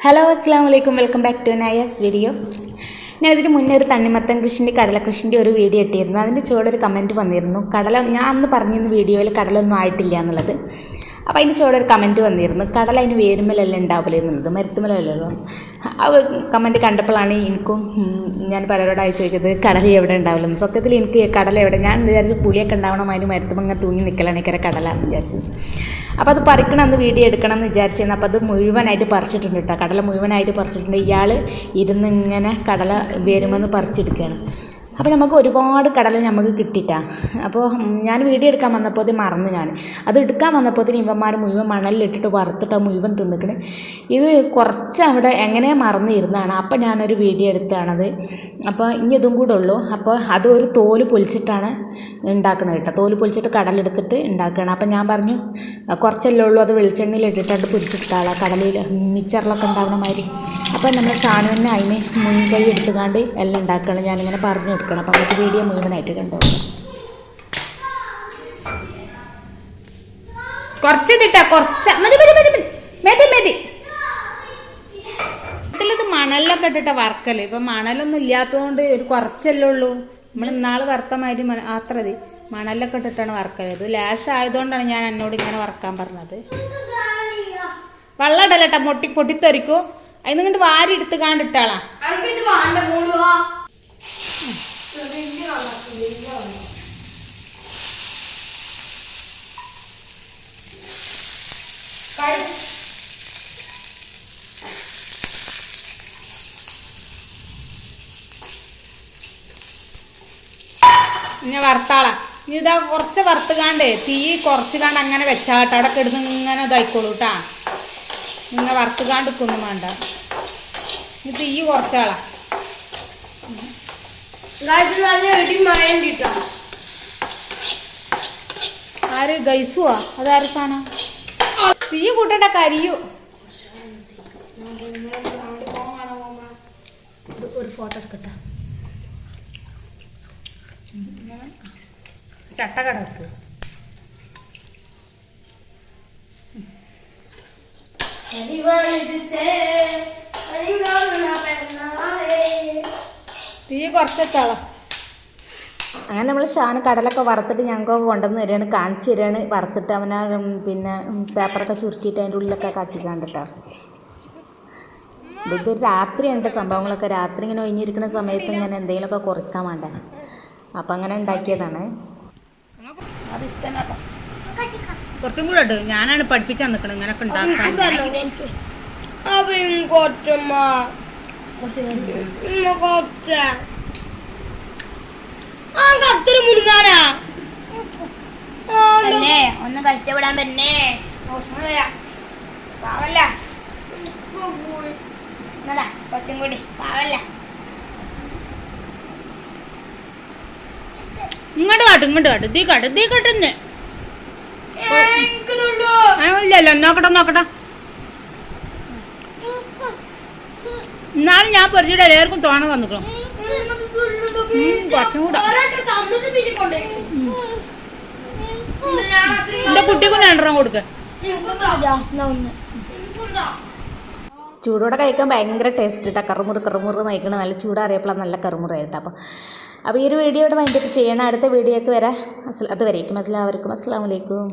Hello അസ്സാം വലൈക്കും, welcome back to നയസ് video. ഞാനിതിന് മുന്നേ ഒരു തണ്ണിമത്തൻ കൃഷിൻ്റെ കടല കൃഷിൻ്റെ ഒരു വീഡിയോ ഇട്ടിരുന്നു. അതിൻ്റെ ചുവടൊരു കമൻറ്റ് വന്നിരുന്നു, കടല ഞാൻ അന്ന് പറഞ്ഞിരുന്നു വീഡിയോയിൽ കടലൊന്നും ആയിട്ടില്ല എന്നുള്ളത്. അപ്പോൾ അതിൻ്റെ ചുവടൊരു കമൻറ്റ് വന്നിരുന്നു, കടല അതിന് വേരുമ്മലല്ല ഉണ്ടാവില്ല എന്നുള്ളത്, മരുത്തുമ്മലല്ലോ. ആ കമൻറ്റ് കണ്ടപ്പോഴാണ് എനിക്കും ഞാൻ പലരോടായി ചോദിച്ചത് കടല എവിടെ ഉണ്ടാവില്ലെന്ന്. സത്യത്തിൽ എനിക്ക് കടല എവിടെ, ഞാൻ വിചാരിച്ചു പുളിയൊക്കെ ഉണ്ടാവണം, അതിന് മരുത്തുമ്പോൾ ഇങ്ങനെ തൂങ്ങി നിൽക്കലാണ് എനിക്കര കടലാണെന്ന് വിചാരിച്ചു. അപ്പോൾ അത് പറിക്കണം, അന്ന് വീഡിയോ എടുക്കണം എന്ന് വിചാരിച്ചിരുന്നു. അപ്പോൾ അത് മുഴുവനായിട്ട് പറിച്ചിട്ടുണ്ട് കേട്ടോ, കടല മുഴുവനായിട്ട് പറിച്ചിട്ടുണ്ട്. ഇയാൾ ഇരുന്ന് ഇങ്ങനെ കടല വേരുമെന്ന് പറിച്ചെടുക്കുകയാണ്. അപ്പോൾ നമുക്ക് ഒരുപാട് കടല നമുക്ക് കിട്ടിയിട്ടാ. അപ്പോൾ ഞാൻ വീഡിയോ എടുക്കാൻ വന്നപ്പോൾ മറന്നു. ഞാൻ അത് എടുക്കാൻ വന്നപ്പോൾ ഇവന്മാർ മുഴുവൻ മണലിലിട്ടിട്ട് വറുത്തിട്ട് മുഴുവൻ തിന്നിക്കണ്. ഇത് കുറച്ച് അവിടെ എങ്ങനെ മറന്നിരുന്നതാണ്. അപ്പോൾ ഞാനൊരു വീഡിയോ എടുത്തതാണത്. അപ്പോൾ ഇനി ഇതും കൂടെ ഉള്ളൂ. അപ്പോൾ അത് ഒരു തോല് പൊളിച്ചിട്ടാണ് ഉണ്ടാക്കണം കേട്ടോ, തോല് പൊളിച്ചിട്ട് കടലെടുത്തിട്ട് ഉണ്ടാക്കണം. അപ്പം ഞാൻ പറഞ്ഞു കുറച്ചല്ലേ ഉള്ളൂ, അത് വെളിച്ചെണ്ണയിൽ ഇട്ടിട്ട് പൊരിച്ചെടുത്താളാം, കടലയിൽ മിച്ചറിലൊക്കെ ഉണ്ടാവണ മാതിരി. അപ്പം നമ്മൾ ഷാനുവിനെ അതിന് മുൻകൈ എടുത്തുകൊണ്ട് എല്ലാം ഉണ്ടാക്കണം, ഞാനിങ്ങനെ പറഞ്ഞു കൊടുക്കണം. അപ്പം നമുക്ക് വീഡിയോ മുഴുവനായിട്ട് കണ്ടോളൂ. കുറച്ച് ഇതിട്ടാ, കുറച്ച് മതി മതി മതി മതി മതി. ഇതിലിത് മണലൊക്കെ ഇട്ടിട്ട് വറക്കല്. ഇപ്പം മണലൊന്നും ഇല്ലാത്തതുകൊണ്ട് ഒരു കുറച്ചല്ലേ ഉള്ളൂ. നമ്മൾ ഇന്നാൾ വറുത്ത മാതിരി അത്ര മതി, മണലൊക്കെ ഇട്ടിട്ടാണ് വറക്കല്. ഇത് ലാഷ് ആയതുകൊണ്ടാണ് ഞാൻ എന്നോട് ഇങ്ങനെ വറക്കാൻ പറഞ്ഞത്. വെള്ളം ഇടലട്ടാ, പൊട്ടിത്തെറിക്കും. അതിന് കണ്ട് വാരി എടുത്ത് കാണ്ടിട്ടാളാ. ഞാൻ വറുത്താളാ. ഇതാ കുറച്ച് വറുത്തുകാണ്ട് തീ കുറച്ച് കാണ്ട് അങ്ങനെ വെച്ചാട്ടെ, അവിടെ കിടന്ന് ഇങ്ങനെ ഇതായിക്കോളൂ കേട്ടാ. ഇങ്ങനെ വറുത്തുകാണ്ട് നിൽക്കൊന്നും വേണ്ട. ഇത് തീ കുറച്ചാളാ. ആര് ഗൈസുവാ? അതാര് സാധനം? തീ കൂട്ടണ്ട, കരിയൂ. ഒരു ഫോട്ടോ എടുക്കട്ടെ. ചട്ട കിടക്ക്. തീ കുറച്ചെത്താളാം. അങ്ങനെ നമ്മൾ ഷാന് കടലൊക്കെ വറുത്തിട്ട് ഞങ്ങൾക്കൊക്കെ കൊണ്ടുവന്ന് തരികയാണ്, കാണിച്ചു തരികയാണ്. വറുത്തിട്ട് അവനെ പിന്നെ പേപ്പറൊക്കെ ചുരുട്ടിയിട്ട് അതിൻ്റെ ഉള്ളിലൊക്കെ കാക്കി കണ്ടിട്ടാ. ഇതൊരു രാത്രിയുണ്ട് സംഭവങ്ങളൊക്കെ. രാത്രി ഇങ്ങനെ ഒഴിഞ്ഞിരിക്കുന്ന സമയത്ത് ഇങ്ങനെ എന്തെങ്കിലുമൊക്കെ കുറയ്ക്കാൻ വേണ്ടേ, അപ്പം അങ്ങനെ ഉണ്ടാക്കിയതാണ്. കുറച്ചും കൂടെ ഉണ്ട്, ഞാനാണ് പഠിപ്പിച്ചാൽ നിൽക്കണം ഇങ്ങനൊക്കെ ഉണ്ടാക്കാൻ. ഒന്ന് കഷ്ടപ്പെടാൻ പറ്റേ കുറച്ചും കൂടി പാവല്ല. ഇങ്ങോട്ട് കാട്ടും തീ കാട്ടുന്നേ ഇല്ലല്ലോ. നോക്കട്ടെ. എന്നാലും ഞാൻ പൊരിച്ചിട്ട് എല്ലാവർക്കും തോണ വന്നിക്കണം. കുറച്ചും കൂടെ എന്റെ കുട്ടിക്കും 2 കൊടുക്ക. ചൂടോടെ കഴിക്കാൻ ഭയങ്കര ടേസ്റ്റ് ഇട്ടാ. കറുമുറ് നയിക്കണം. നല്ല ചൂടാറിയപ്പോഴാണ് നല്ല കറുമുറായിട്ട്. അപ്പോൾ ഈ ഒരു വീഡിയോ ഇവിടെ വൈൻഡപ്പ് ചെയ്യണം. അടുത്ത വീഡിയോക്ക് വരാം. അതുവരേക്കും എല്ലാവർക്കും അസ്സലാമു അലൈക്കും.